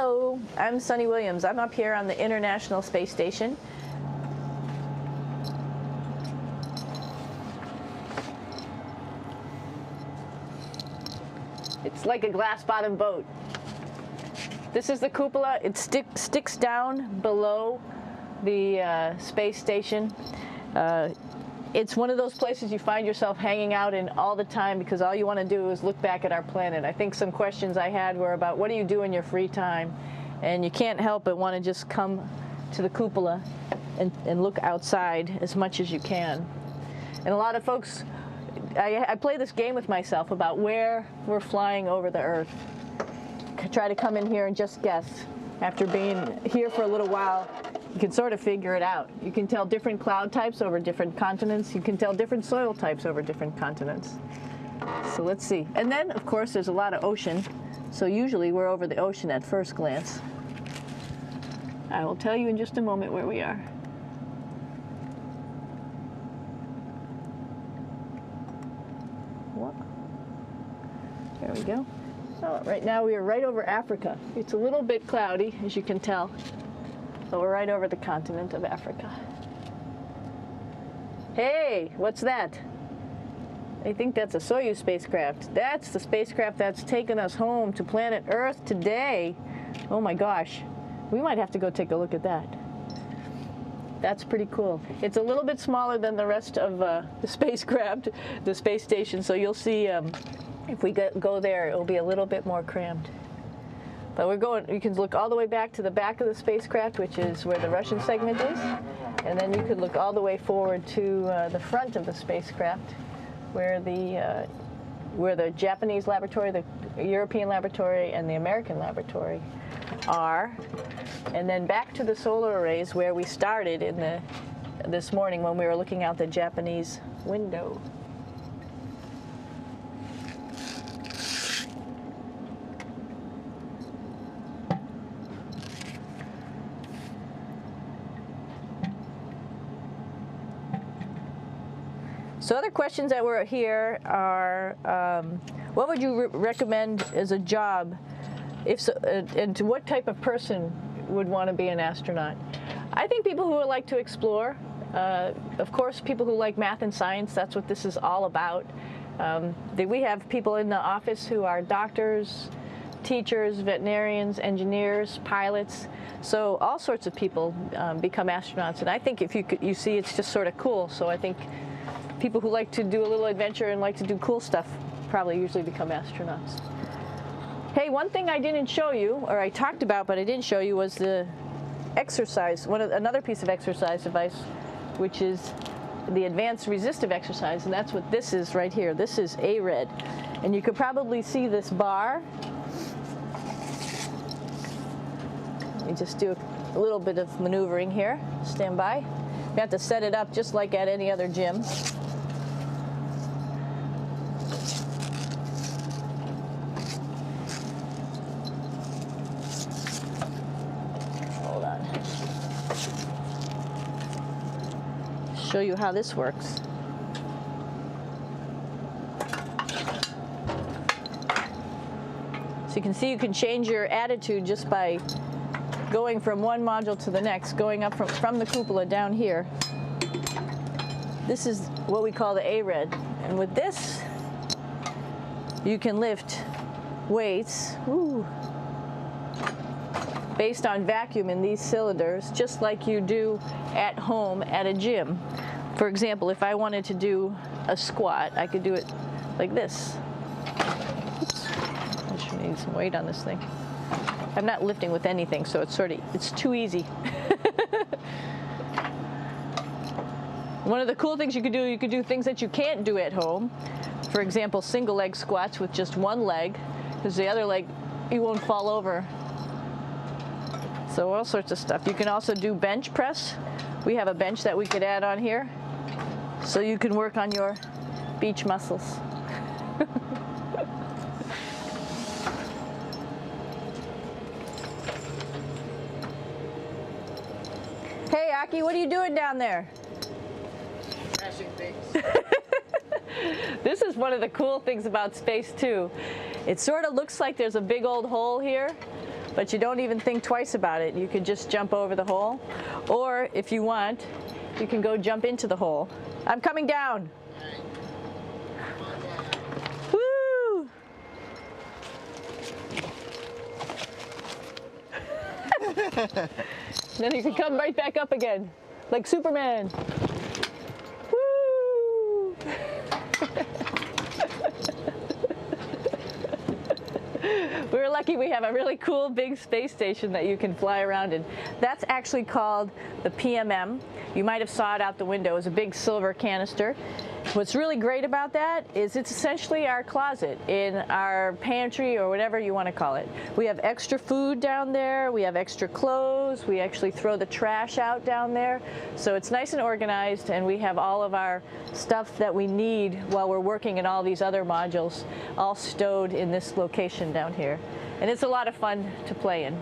Hello, I'm Sunny Williams. I'm up here on the International Space Station. It's like a glass-bottom boat. This is the cupola. It sticks down below the space station. It's one of those places you find yourself hanging out in all the time because all you want to do is look back at our planet. I think some questions I had were about what do you do in your free time? And you can't help but want to just come to the cupola and look outside as much as you can. And a lot of folks, I play this game with myself about where we're flying over the Earth. Try to come in here and just guess. After being here for a little while, you can sort of figure it out. You can tell different cloud types over different continents. You can tell different soil types over different continents. So let's see. And then, of course, there's a lot of ocean. So usually we're over the ocean at first glance. I will tell you in just a moment where we are. What? There we go. Oh, right now we are right over Africa. It's a little bit cloudy, as you can tell. But we're right over the continent of Africa. Hey, what's that? I think that's a Soyuz spacecraft. That's the spacecraft that's taken us home to planet Earth today. Oh my gosh. We might have to go take a look at that. That's pretty cool. It's a little bit smaller than the rest of the spacecraft, the space station, so you'll see if we go there, it'll be a little bit more crammed. But we're going, you can look all the way back to the back of the spacecraft, which is where the Russian segment is. And then you could look all the way forward to the front of the spacecraft, where the Japanese laboratory, the European laboratory, and the American laboratory are. And then back to the solar arrays where we started this morning when we were looking out the Japanese window. So other questions that were here are, what would you recommend as a job, if so, and to what type of person would want to be an astronaut? I think people who would like to explore, of course people who like math and science, that's what this is all about. We have people in the office who are doctors, teachers, veterinarians, engineers, pilots, so all sorts of people become astronauts, and I think if you see it's just sort of cool, so I think people who like to do a little adventure and like to do cool stuff probably usually become astronauts. Hey, one thing I didn't show you, or I talked about but I didn't show you, was the exercise, another piece of exercise device, which is the advanced resistive exercise, and that's what this is right here. This is ARED, and you could probably see this bar. Let me just do a little bit of maneuvering here. Stand by. You have to set it up just like at any other gym. Hold on. Show you how this works. So you can see you can change your attitude just by going from one module to the next, going up from the cupola down here. This is what we call the ARED. And with this, you can lift weights based on vacuum in these cylinders, just like you do at home at a gym. For example, if I wanted to do a squat, I could do it like this. Oops. I should need some weight on this thing. I'm not lifting with anything, so it's too easy. One of the cool things you could do things that you can't do at home. For example, single leg squats with just one leg, because the other leg, you won't fall over. So all sorts of stuff. You can also do bench press. We have a bench that we could add on here, so you can work on your beach muscles. Hey, Aki, what are you doing down there? Crashing things. This is one of the cool things about space, too. It sort of looks like there's a big old hole here, but you don't even think twice about it. You can just jump over the hole, or if you want, you can go jump into the hole. I'm coming down. Woo! Then you can come right back up again, like Superman. Woo! We're lucky we have a really cool big space station that you can fly around in. That's actually called the PMM. You might have saw it out the window. It's a big silver canister. What's really great about that is it's essentially our closet in our pantry or whatever you want to call it. We have extra food down there. We have extra clothes. We actually throw the trash out down there. So it's nice and organized, and we have all of our stuff that we need while we're working in all these other modules all stowed in this location down here. And it's a lot of fun to play in.